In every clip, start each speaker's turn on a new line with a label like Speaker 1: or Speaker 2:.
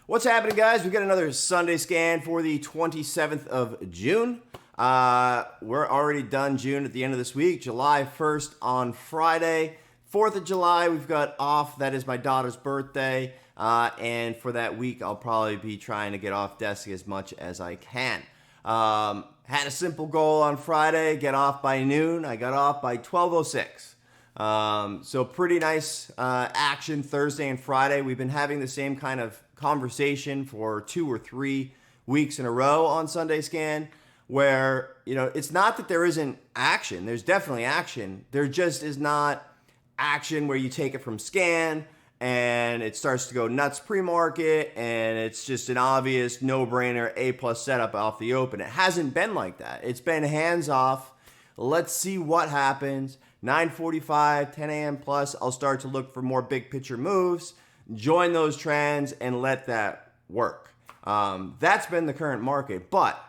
Speaker 1: What's happening, guys? We got another Sunday scan for the 27th of June. We're already done June at the end of this week. July 1st on Friday. 4th of July, we've got off. That is my daughter's birthday. And for that week, I'll probably be trying to get off desk as much as I can. Had a simple goal on Friday, get off by noon. I got off by 12:06. So pretty nice action Thursday and Friday. We've been having the same kind of conversation for 2 or 3 weeks in a row on Sunday Scan, where, it's not that there isn't action. There's definitely action. There just is not action where you take it from scan and it starts to go nuts pre-market and it's just an obvious no-brainer A+ setup off the open. It hasn't been like that. It's been hands off. Let's see what happens. 9:45, 10 a.m. plus, I'll start to look for more big picture moves, join those trends, and let that work. That's been the current market. But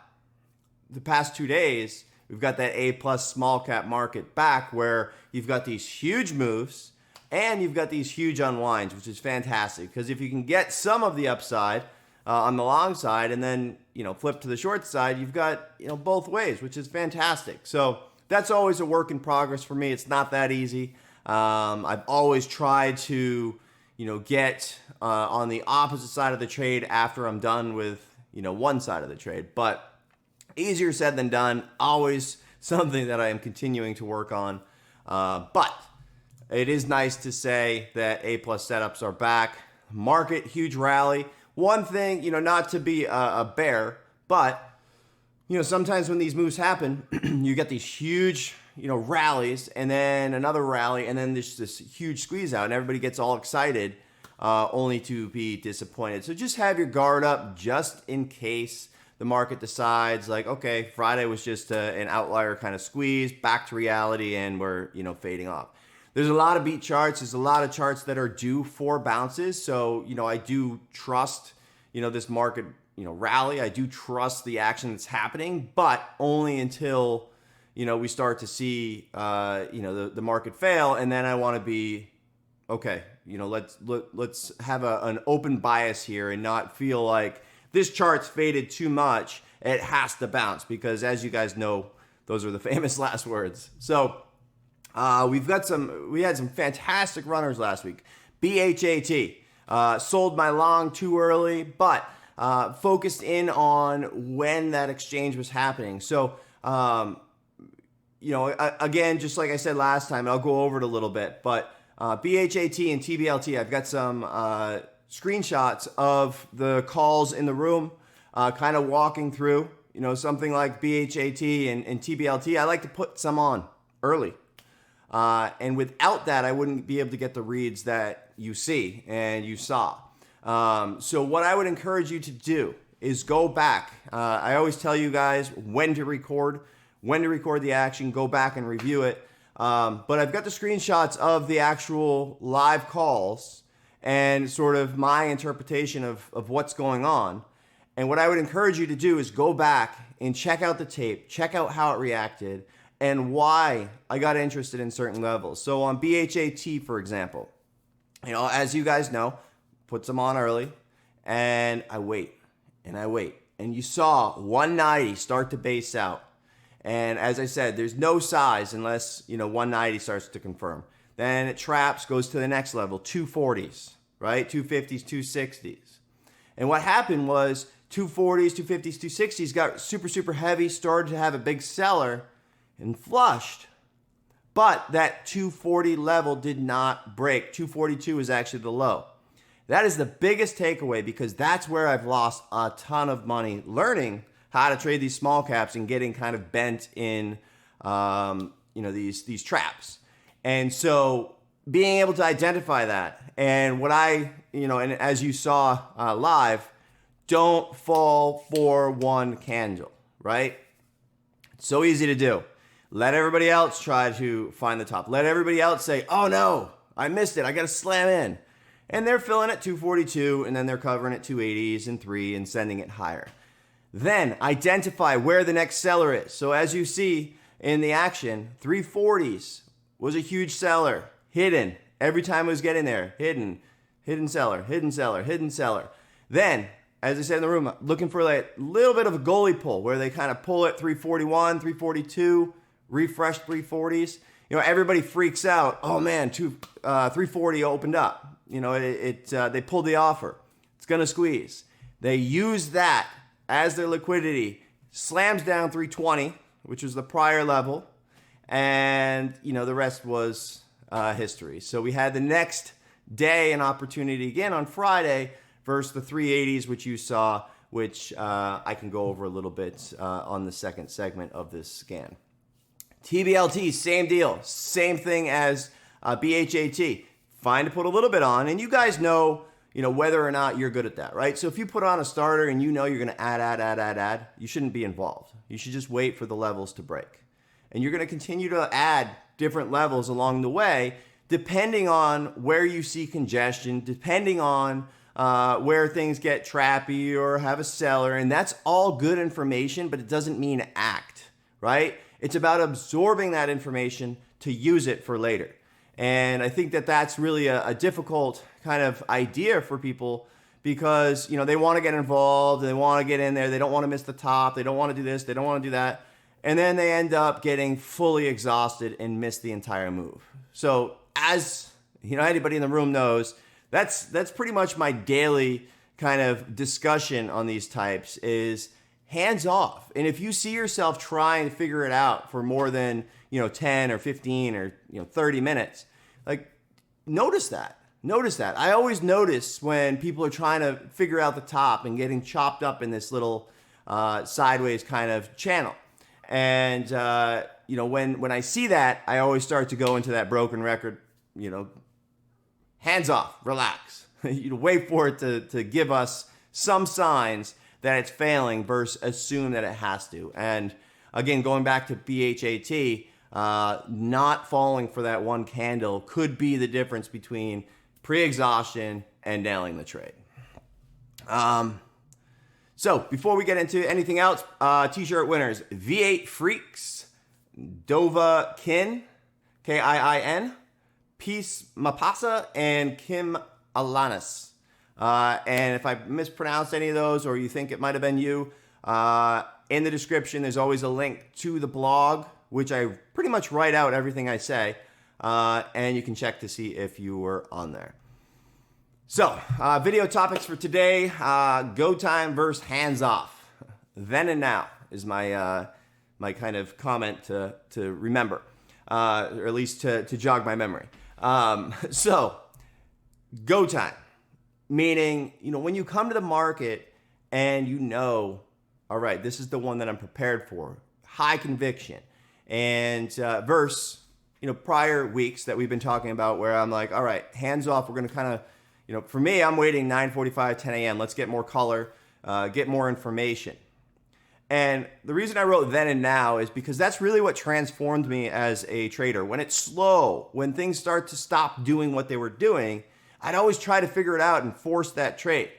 Speaker 1: the past 2 days, we've got that A+ small cap market back where you've got these huge moves and you've got these huge unwinds, which is fantastic. Because if you can get some of the upside on the long side and then, flip to the short side, you've got, both ways, which is fantastic. So that's always a work in progress for me. It's not that easy. I've always tried to, get on the opposite side of the trade after I'm done with, one side of the trade. But easier said than done. Always something that I am continuing to work on. But it is nice to say that A+ setups are back. Market, huge rally. One thing, not to be a bear, but sometimes when these moves happen, you get these huge, rallies and then another rally and then there's this huge squeeze out and everybody gets all excited only to be disappointed. So just have your guard up just in case the market decides like, okay, Friday was just an outlier kind of squeeze, back to reality, and we're, fading off. There's a lot of beat charts. There's a lot of charts that are due for bounces. So, I do trust, this market rally. I do trust the action that's happening, but only until, we start to see, the market fail. And then I want to be, okay, let's have an open bias here and not feel like this chart's faded too much. It has to bounce because, as you guys know, those are the famous last words. So we had some fantastic runners last week. BHAT, sold my long too early, but focused in on when that exchange was happening. So, again, just like I said last time, I'll go over it a little bit, but BHAT and TBLT, I've got some screenshots of the calls in the room, kind of walking through, something like BHAT and TBLT. I like to put some on early. And without that, I wouldn't be able to get the reads that you see and you saw. So what I would encourage you to do is go back. I always tell you guys when to record the action, go back and review it. But I've got the screenshots of the actual live calls and sort of my interpretation of what's going on. And what I would encourage you to do is go back and check out the tape, check out how it reacted, and why I got interested in certain levels. So on BHAT, for example, as you guys know, put some on early, and I wait, and I wait. And you saw 190 start to base out. And as I said, there's no size unless, 190 starts to confirm. Then it traps, goes to the next level, 240s, right? 250s, 260s. And what happened was 240s, 250s, 260s got super, super heavy, started to have a big seller and flushed. But that 240 level did not break. 242 is actually the low. That is the biggest takeaway because that's where I've lost a ton of money learning how to trade these small caps and getting kind of bent in, these traps. And so being able to identify that and what and as you saw live, don't fall for one candle, right? It's so easy to do. Let everybody else try to find the top. Let everybody else say, oh no, I missed it. I got to slam in. And they're filling at 242 and then they're covering at 280s and 3 and sending it higher. Then identify where the next seller is. So as you see in the action, 340s was a huge seller, hidden. Every time it was getting there, hidden seller, hidden seller, hidden seller. Then, as I said in the room, looking for like a little bit of a goalie pull where they kind of pull it 341, 342, refresh 340s. Everybody freaks out. Oh man, 340 opened up. They pulled the offer. It's going to squeeze. They use that as their liquidity, slams down 320, which was the prior level. And, the rest was history. So we had the next day an opportunity again on Friday versus the 380s, which you saw, which I can go over a little bit on the second segment of this scan. TBLT, same deal. Same thing as BHAT. Fine to put a little bit on, and you guys know whether or not you're good at that, right? So if you put on a starter and you're going to add, you shouldn't be involved. You should just wait for the levels to break. And you're going to continue to add different levels along the way, depending on where you see congestion, depending on where things get trappy or have a seller. And that's all good information, but it doesn't mean act, right? It's about absorbing that information to use it for later. And I think that that's really a difficult kind of idea for people because, they want to get involved, they want to get in there, they don't want to miss the top, they don't want to do this, they don't want to do that. And then they end up getting fully exhausted and miss the entire move. So as anybody in the room knows, that's pretty much my daily kind of discussion on these types is hands off. And if you see yourself trying to figure it out for more than 10 or 15 or 30 minutes, like notice that. I always notice when people are trying to figure out the top and getting chopped up in this little sideways kind of channel. And, when I see that, I always start to go into that broken record, hands off, relax. Wait for it to give us some signs that it's failing versus assume that it has to. And again, going back to BHAT, not falling for that one candle could be the difference between pre-exhaustion and nailing the trade. So before we get into anything else, t-shirt winners, V8 Freaks, Dova Kin, K-I-I-N, Peace Mapasa, and Kim Alanis. And if I mispronounced any of those or you think it might have been you, in the description there's always a link to the blog, which I pretty much write out everything I say, and you can check to see if you were on there. So, video topics for today, go time versus hands off. Then and now is my my kind of comment to remember, or at least to jog my memory. So, go time, meaning, when you come to the market and all right, this is the one that I'm prepared for, high conviction, and versus, prior weeks that we've been talking about where I'm like, all right, hands off, we're going to kind of, for me, I'm waiting 9:45, 10 a.m. Let's get more color, get more information. And the reason I wrote then and now is because that's really what transformed me as a trader. When it's slow, when things start to stop doing what they were doing, I'd always try to figure it out and force that trade,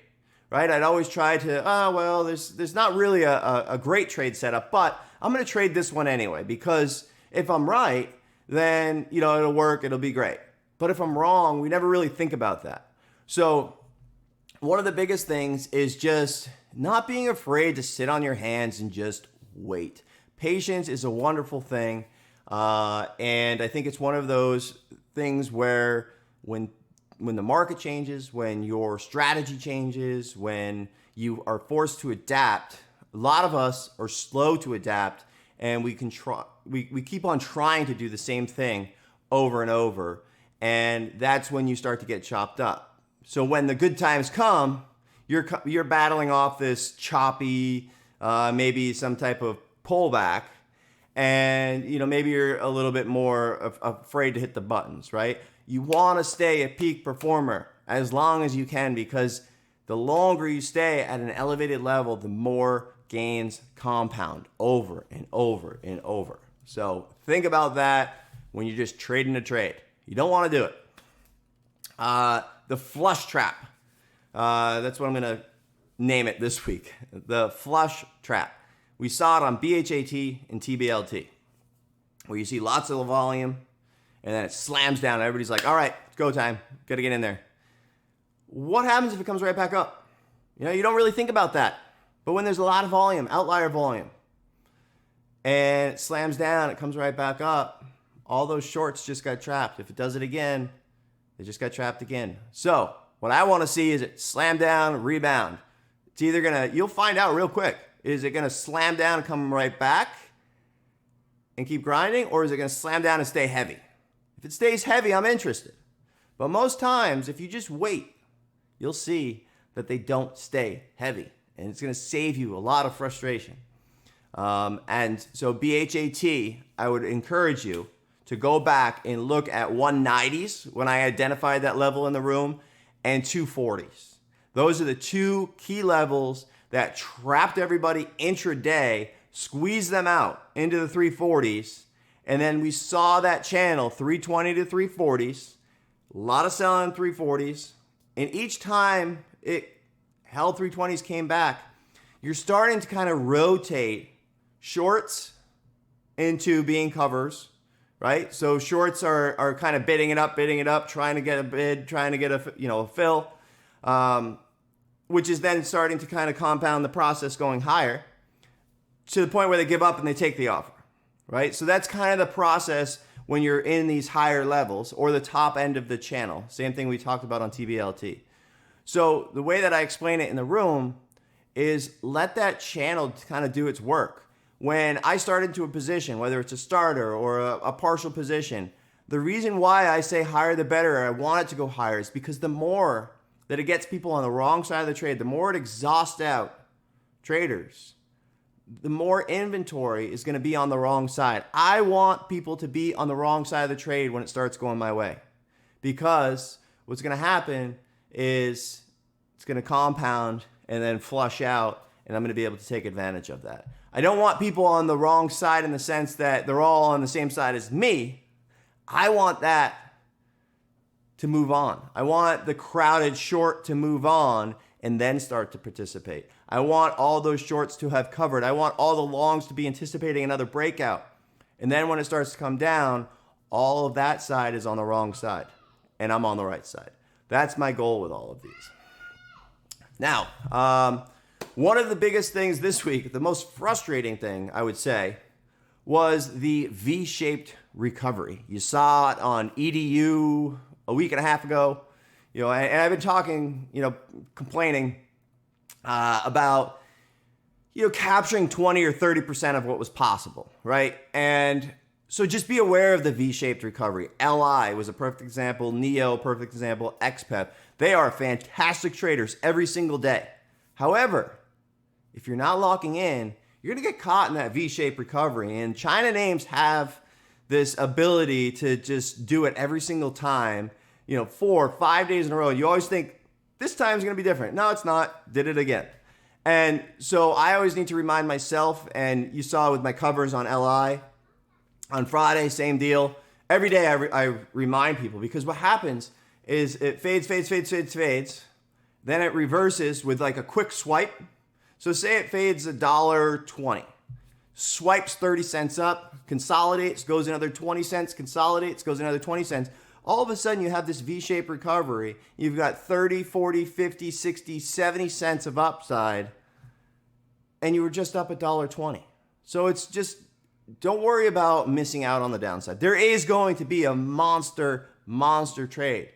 Speaker 1: right? I'd always try to, there's not really a great trade setup, but I'm going to trade this one anyway, because if I'm right, then, it'll work, it'll be great. But if I'm wrong, we never really think about that. So one of the biggest things is just not being afraid to sit on your hands and just wait. Patience is a wonderful thing. And I think it's one of those things where when the market changes, when your strategy changes, when you are forced to adapt, a lot of us are slow to adapt, and we keep on trying to do the same thing over and over. And that's when you start to get chopped up. So when the good times come, you're battling off this choppy, maybe some type of pullback, and maybe you're a little bit more afraid to hit the buttons, right? You want to stay a peak performer as long as you can, because the longer you stay at an elevated level, the more gains compound over and over and over. So think about that when you're just trading a trade. You don't want to do it. The flush trap. That's what I'm going to name it this week. The flush trap. We saw it on BHAT and TBLT, where you see lots of volume, and then it slams down. Everybody's like, all right, it's go time. Got to get in there. What happens if it comes right back up? You don't really think about that. But when there's a lot of volume, outlier volume, and it slams down, it comes right back up, all those shorts just got trapped. If it does it again, they just got trapped again. So what I want to see is it slam down, rebound. It's either you'll find out real quick. Is it gonna slam down and come right back and keep grinding, or is it gonna slam down and stay heavy? If it stays heavy, I'm interested. But most times, if you just wait, you'll see that they don't stay heavy. And it's gonna save you a lot of frustration. And so BHAT, I would encourage you to go back and look at 190s when I identified that level in the room, and 240s. Those are the two key levels that trapped everybody intraday, squeezed them out into the 340s, and then we saw that channel 320 to 340s, a lot of selling 340s, and each time it held 320s, came back, you're starting to kind of rotate shorts into being covers, right? So shorts are kind of bidding it up, trying to get a bid, trying to get a fill, which is then starting to kind of compound the process going higher to the point where they give up and they take the offer, right? So that's kind of the process when you're in these higher levels or the top end of the channel. Same thing we talked about on TBLT. So the way that I explain it in the room is let that channel kind of do its work. When I start into a position, whether it's a starter or a partial position, the reason why I say higher the better, I want it to go higher, is because the more that it gets people on the wrong side of the trade, the more it exhausts out traders, the more inventory is going to be on the wrong side. I want people to be on the wrong side of the trade when it starts going my way, because what's going to happen is it's going to compound and then flush out, and I'm going to be able to take advantage of that. I don't want people on the wrong side in the sense that they're all on the same side as me. I want that to move on. I want the crowded short to move on and then start to participate. I want all those shorts to have covered. I want all the longs to be anticipating another breakout. And then when it starts to come down, all of that side is on the wrong side, and I'm on the right side. That's my goal with all of these. Now, one of the biggest things this week, the most frustrating thing, I would say, was the V-shaped recovery. You saw it on EDU a week and a half ago, and I've been talking, complaining about, capturing 20 or 30% of what was possible, right? And so just be aware of the V-shaped recovery. LI was a perfect example. NEO, perfect example. XPEP. They are fantastic traders every single day. However, if you're not locking in, you're going to get caught in that V-shaped recovery. And China names have this ability to just do it every single time, 4 or 5 days in a row. You always think, this time is going to be different. No, it's not. Did it again. And so I always need to remind myself, and you saw with my covers on LI, on Friday, same deal. Every day I remind people, because what happens is it fades. Then it reverses with like a quick swipe. So say it fades $1.20, swipes 30 cents up, consolidates, goes another 20 cents, consolidates, goes another 20 cents. All of a sudden you have this V-shaped recovery. You've got 30, 40, 50, 60, 70 cents of upside, and you were just up $1.20. So it's just, don't worry about missing out on the downside. There is going to be a monster trade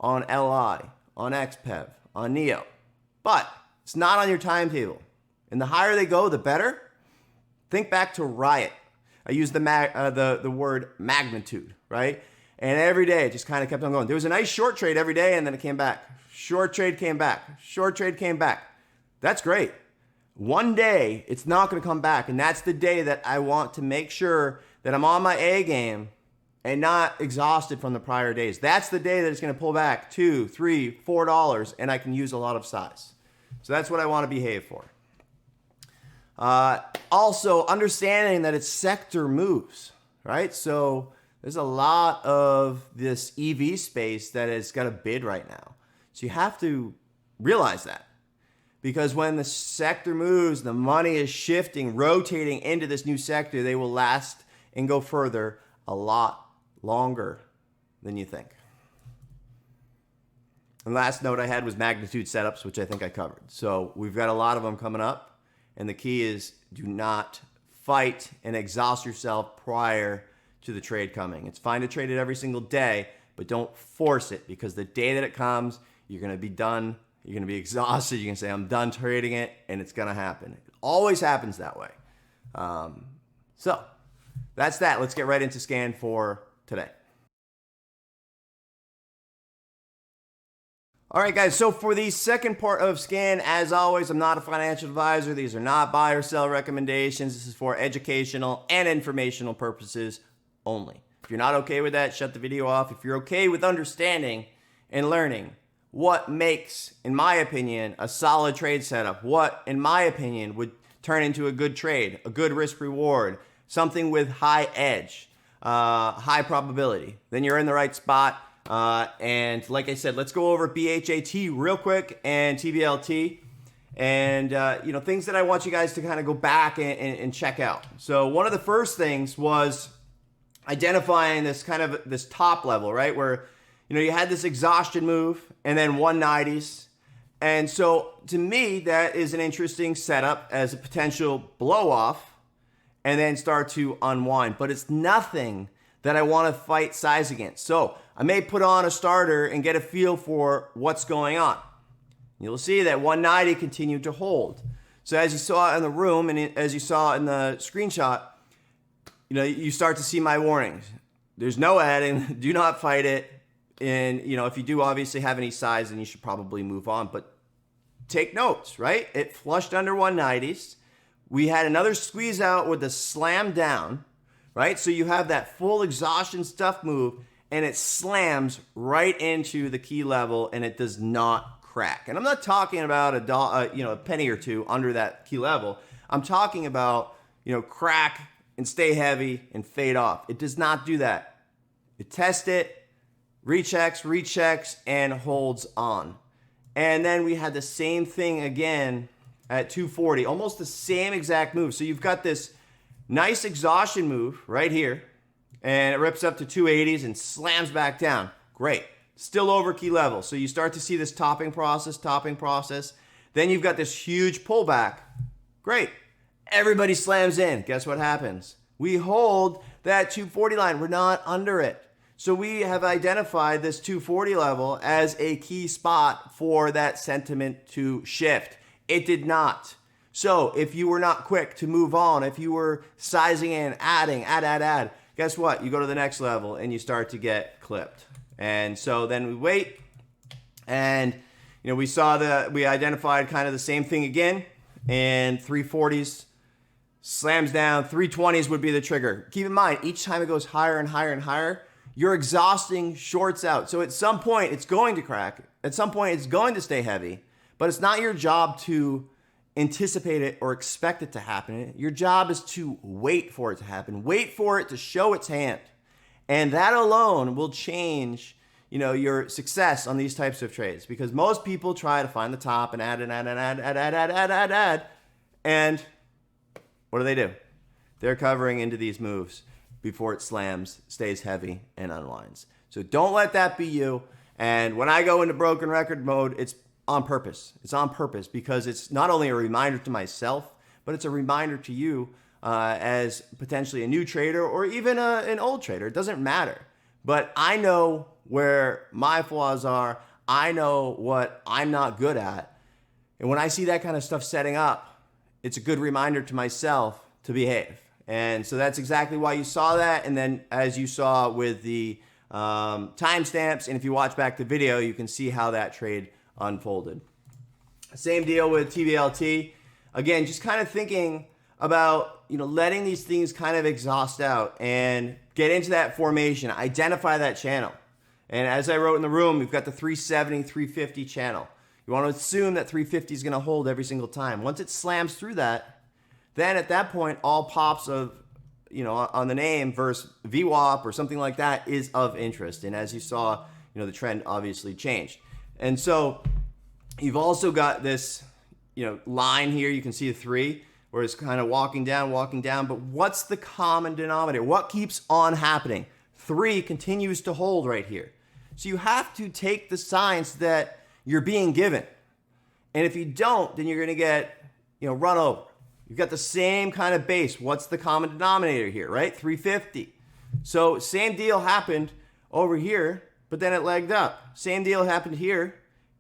Speaker 1: on LI, on XPEV, on NEO, but it's not on your timetable. And the higher they go, the better. Think back to Riot. I used the word magnitude, right? And every day it just kind of kept on going. There was a nice short trade every day, and then it came back. Short trade came back. Short trade came back. That's great. One day it's not going to come back, and that's the day that I want to make sure that I'm on my A game and not exhausted from the prior days. That's the day that it's going to pull back $2, $3, $4, and I can use a lot of size. So that's what I want to behave for. Also, understanding that it's sector moves, right? So there's a lot of this EV space that has got a bid right now. So you have to realize that. Because when the sector moves, the money is shifting, rotating into this new sector, they will last and go further a lot longer than you think. And last note I had was magnitude setups, which I think I covered. So we've got a lot of them coming up. And the key is do not fight and exhaust yourself prior to the trade coming. It's fine to trade it every single day, but don't force it, because the day that it comes, you're going to be done. You're going to be exhausted. You're going to say, I'm done trading it, and it's going to happen. It always happens that way. So that's that. Let's get right into scan for today. All right, guys, so for the second part of scan, as always, I'm not a financial advisor. These are not buy or sell recommendations. This is for educational and informational purposes only. If you're not okay with that, shut the video off. If you're okay with understanding and learning what makes, in my opinion, a solid trade setup, what, in my opinion, would turn into a good trade, a good risk reward, something with high edge, high probability, then you're in the right spot. And like I said, let's go over BHAT real quick and TBLT and, things that I want you guys to kind of go back and check out. So one of the first things was identifying this top level, right? Where, you had this exhaustion move and then 190s. And so to me, that is an interesting setup as a potential blow off and then start to unwind, but it's nothing that I want to fight size against. So I may put on a starter and get a feel for what's going on. You'll see that 190 continued to hold. So as you saw in the room and as you saw in the screenshot, you start to see my warnings. There's no adding, do not fight it. And, if you do obviously have any size, then you should probably move on. But take notes, right? It flushed under 190s. We had another squeeze out with a slam down, right? So you have that full exhaustion stuff move, and it slams right into the key level, and it does not crack. And I'm not talking about a penny or two under that key level. I'm talking about, crack and stay heavy and fade off. It does not do that. It tests it, rechecks, and holds on. And then we had the same thing again at 240, almost the same exact move. So you've got this nice exhaustion move right here, and it rips up to 280s and slams back down. Great. Still over key level. So you start to see this topping process. Then you've got this huge pullback. Great. Everybody slams in. Guess what happens? We hold that 240 line. We're not under it. So we have identified this 240 level as a key spot for that sentiment to shift. It did not. So if you were not quick to move on, if you were sizing in, add, guess what? You go to the next level and you start to get clipped. And so then we wait, and we identified kind of the same thing again, and 340s slams down, 320s would be the trigger. Keep in mind, each time it goes higher and higher and higher, you're exhausting shorts out. So at some point it's going to crack. At some point it's going to stay heavy, but it's not your job to anticipate it or expect it to happen. Your job is to wait for it to happen. Wait for it to show its hand. And that alone will change, your success on these types of trades, because most people try to find the top and add. And what do? They're covering into these moves before it slams, stays heavy, and unwinds. So don't let that be you. And when I go into broken record mode, it's on purpose. It's on purpose because it's not only a reminder to myself, but it's a reminder to you as potentially a new trader or even an old trader. It doesn't matter. But I know where my flaws are. I know what I'm not good at. And when I see that kind of stuff setting up, it's a good reminder to myself to behave. And so that's exactly why you saw that. And then as you saw with the timestamps, and if you watch back the video, you can see how that trade unfolded. Same deal with TBLT. Again, just kind of thinking about, letting these things kind of exhaust out and get into that formation, identify that channel. And as I wrote in the room, we've got the 370, 350 channel. You want to assume that 350 is going to hold every single time. Once it slams through that, then at that point, all pops of, on the name versus VWAP or something like that is of interest. And as you saw, the trend obviously changed. And so you've also got this, line here. You can see a 3 where it's kind of walking down. But what's the common denominator? What keeps on happening? 3 continues to hold right here. So you have to take the signs that you're being given. And if you don't, then you're going to get, run over. You've got the same kind of base. What's the common denominator here, right? 350. So same deal happened over here, but then it legged up. Same deal happened here,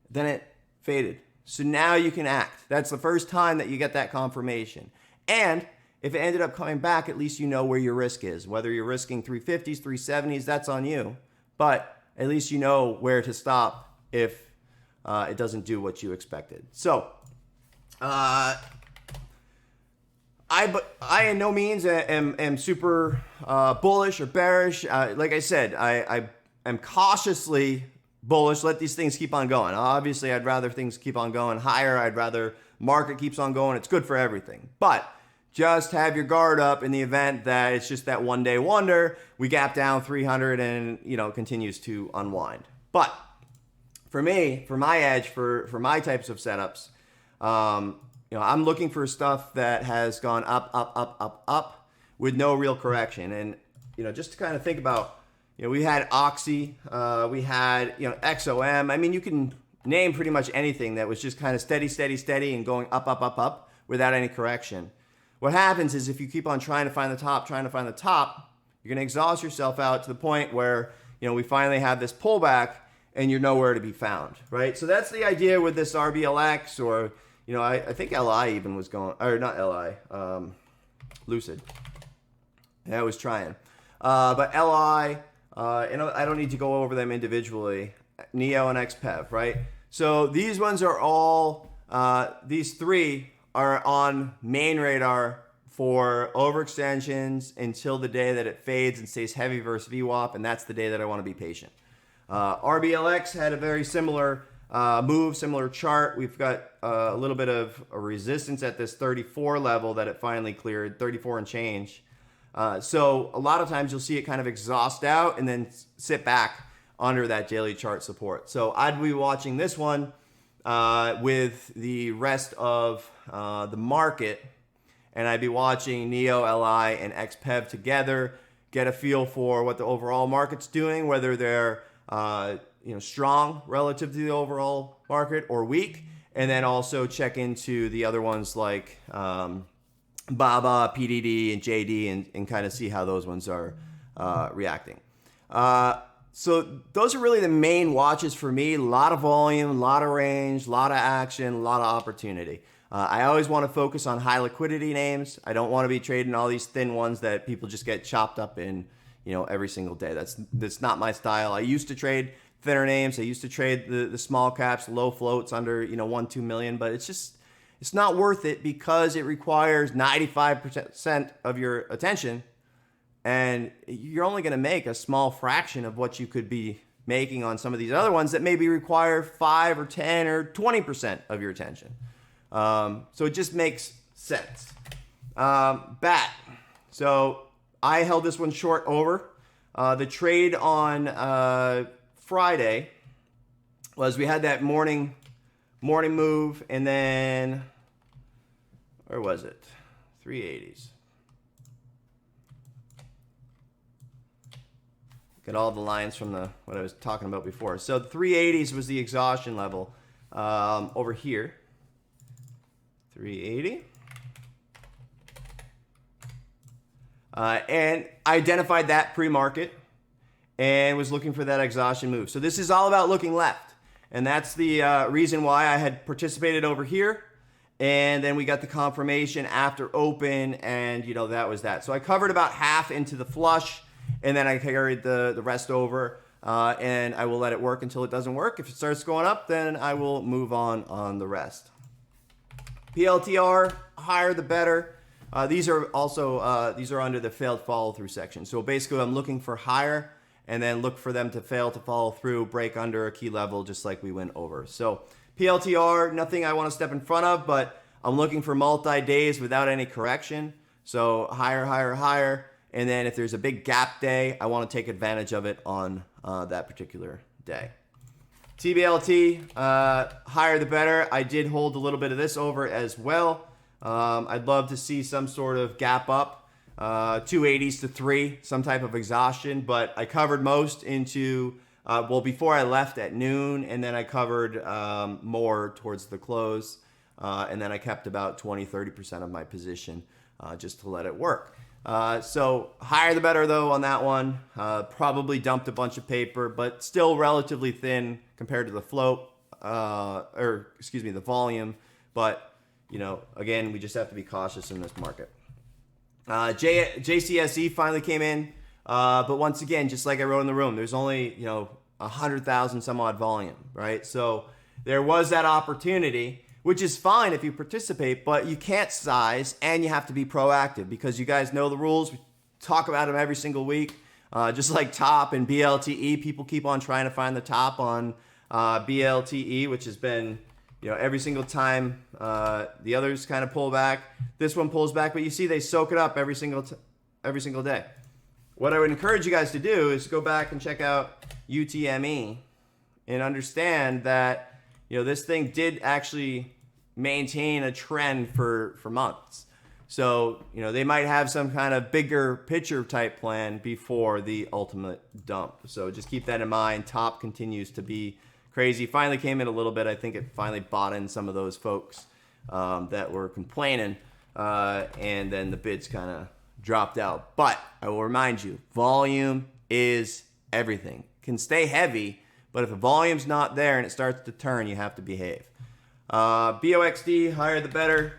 Speaker 1: then it faded. So now you can act. That's the first time that you get that confirmation. And if it ended up coming back, at least you know where your risk is. Whether you're risking 350s, 370s, that's on you. But at least you know where to stop if it doesn't do what you expected. So, I in no means am super bullish or bearish. Like I said, I am cautiously bullish. Let these things keep on going. Obviously, I'd rather things keep on going higher. I'd rather market keeps on going. It's good for everything. But just have your guard up in the event that it's just that one day wonder. We gap down 300 and continues to unwind. But for me, for my edge, for my types of setups, I'm looking for stuff that has gone up, up, up, up, up with no real correction. And, just to kind of think about, we had Oxy, we had, XOM. I mean, you can name pretty much anything that was just kind of steady, steady, steady and going up, up, up, up without any correction. What happens is if you keep on trying to find the top, you're going to exhaust yourself out to the point where, we finally have this pullback and you're nowhere to be found, right? So that's the idea with this RBLX or, I think LI even was going, or not LI, Lucid. Yeah, I was trying. But LI, and I don't need to go over them individually, Neo and XPEV, right? So these ones are all, these three are on main radar for overextensions until the day that it fades and stays heavy versus VWAP, and that's the day that I want to be patient. RBLX had a very similar move, similar chart. We've got a little bit of a resistance at this 34 level that it finally cleared, 34 and change. So a lot of times you'll see it kind of exhaust out and then sit back under that daily chart support. So I'd be watching this one with the rest of the market, and I'd be watching Neo, LI, and XPEV together, get a feel for what the overall market's doing, whether they're strong relative to the overall market or weak, and then also check into the other ones like BABA, PDD, and JD, and kind of see how those ones are reacting. So those are really the main watches for me. A lot of volume, a lot of range, a lot of action, a lot of opportunity. I always want to focus on high liquidity names. I don't want to be trading all these thin ones that people just get chopped up in, every single day. That's not my style. I used to trade thinner names. I used to trade the small caps, low floats under, 1-2 million, but it's not worth it because it requires 95% of your attention, and you're only going to make a small fraction of what you could be making on some of these other ones that maybe require 5 or 10 or 20% of your attention. So it just makes sense. BAT. So I held this one short over. The trade on Friday was we had that morning move, and then where was it? 380s. Got all the lines from what I was talking about before. So the 380s was the exhaustion level over here. 380. And I identified that pre-market and was looking for that exhaustion move. So this is all about looking left. And that's the reason why I had participated over here. And then we got the confirmation after open, and that was that. So I covered about half into the flush, and then I carried the rest over. And I will let it work until it doesn't work. If it starts going up, then I will move on the rest. PLTR, higher the better. These are also these are under the failed follow through section. So basically, I'm looking for higher, and then look for them to fail to follow through, break under a key level, just like we went over. So PLTR, nothing I want to step in front of, but I'm looking for multi-days without any correction. So higher, higher, higher. And then if there's a big gap day, I want to take advantage of it on that particular day. TBLT, higher the better. I did hold a little bit of this over as well. I'd love to see some sort of gap up, 280s to 3, some type of exhaustion, but I covered most into Well, before I left at noon, and then I covered more towards the close. And then I kept about 20-30% of my position just to let it work. So higher the better though on that one. Probably dumped a bunch of paper, but still relatively thin compared to the float, the volume. But, again, we just have to be cautious in this market. JCSE finally came in. But once again, just like I wrote in the room, there's only, 100,000 some odd volume, right? So there was that opportunity, which is fine if you participate, but you can't size and you have to be proactive because you guys know the rules. We talk about them every single week. Just like top and BLTE, people keep on trying to find the top on BLTE, which has been, every single time the others kind of pull back. This one pulls back, but you see they soak it up every single day. What I would encourage you guys to do is go back and check out UTME and understand that, this thing did actually maintain a trend for months. So, they might have some kind of bigger picture type plan before the ultimate dump. So just keep that in mind. Top continues to be crazy. Finally came in a little bit. I think it finally bought in some of those folks that were complaining. And then the bids kind of dropped out. But I will remind you, volume is everything. Can stay heavy, but if the volume's not there and it starts to turn, you have to behave. BOXD, higher the better.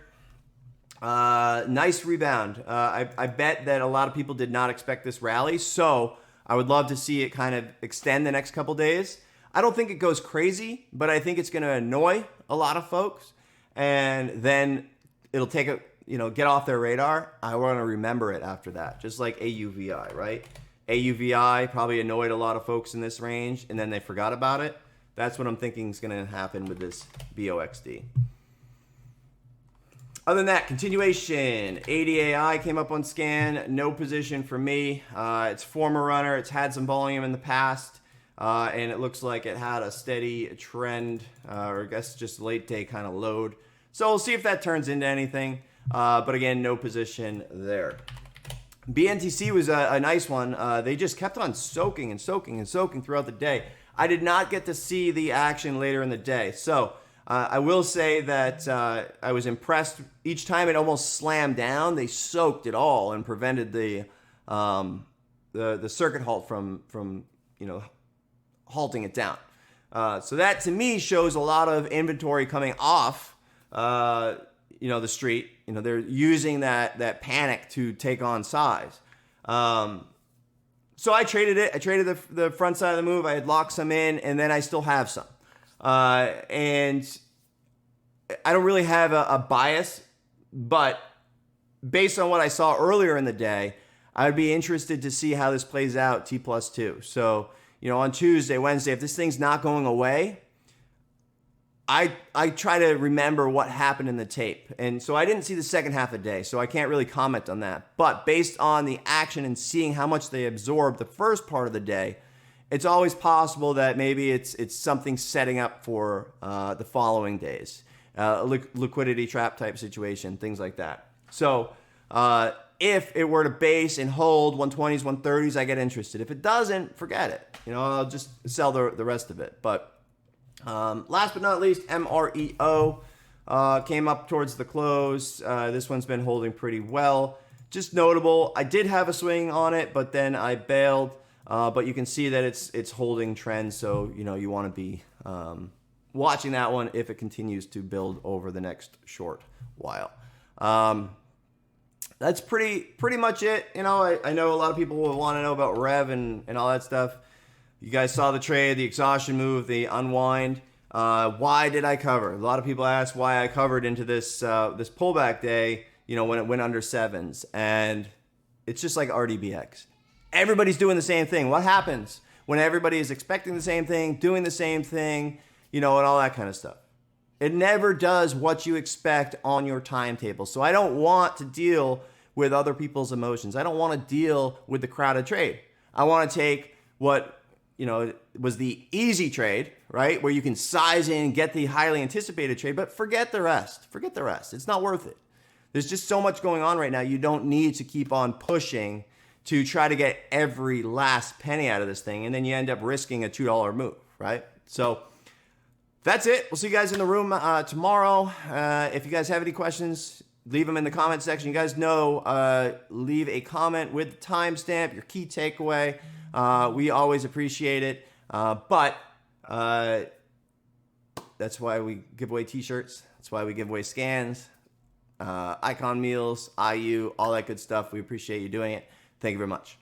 Speaker 1: Nice rebound. I bet that a lot of people did not expect this rally, so I would love to see it kind of extend the next couple days. I don't think it goes crazy, but I think it's going to annoy a lot of folks, and then it'll take a get off their radar. I want to remember it after that, just like AUVI, right? AUVI probably annoyed a lot of folks in this range, and then they forgot about it. That's what I'm thinking is going to happen with this BOXD. Other than that, continuation. ADAI came up on scan. No position for me. It's former runner. It's had some volume in the past, and it looks like it had a steady trend, or I guess just late day kind of load. So we'll see if that turns into anything. But again, no position there. BNTC was a nice one. They just kept on soaking and soaking and soaking throughout the day. I did not get to see the action later in the day. So I will say that I was impressed. Each time it almost slammed down, they soaked it all and prevented the circuit halt from halting it down. So that to me shows a lot of inventory coming off the street. They're using that panic to take on size. So I traded it. I traded the front side of the move. I had locked some in, and then I still have some. And I don't really have a bias, but based on what I saw earlier in the day, I would be interested to see how this plays out T+2. So, on Tuesday, Wednesday, if this thing's not going away, I try to remember what happened in the tape. And so I didn't see the second half of the day, so I can't really comment on that. But based on the action and seeing how much they absorbed the first part of the day, it's always possible that maybe it's something setting up for the following days. Liquidity trap type situation, things like that. So if it were to base and hold 120s, 130s, I get interested. If it doesn't, forget it. I'll just sell the rest of it. But last but not least, MREO came up towards the close. This one's been holding pretty well. Just notable, I did have a swing on it, but then I bailed. But you can see that it's holding trend, so you want to be watching that one if it continues to build over the next short while. That's pretty much it. I know a lot of people will want to know about Rev and all that stuff. You guys saw the trade, the exhaustion move, the unwind. Why did I cover? A lot of people ask why I covered into this pullback day, when it went under sevens. And it's just like RDBX. Everybody's doing the same thing. What happens when everybody is expecting the same thing, doing the same thing, and all that kind of stuff? It never does what you expect on your timetable. So I don't want to deal with other people's emotions. I don't want to deal with the crowded trade. I want to take what was the easy trade, right? Where you can size in, get the highly anticipated trade, but forget the rest. Forget the rest. It's not worth it. There's just so much going on right now. You don't need to keep on pushing to try to get every last penny out of this thing, and then you end up risking a $2 move, right? So that's it. We'll see you guys in the room tomorrow. If you guys have any questions, leave them in the comment section. You guys know, leave a comment with the timestamp, your key takeaway. We always appreciate it. But that's why we give away t-shirts. That's why we give away scans, icon meals, IU, all that good stuff. We appreciate you doing it. Thank you very much.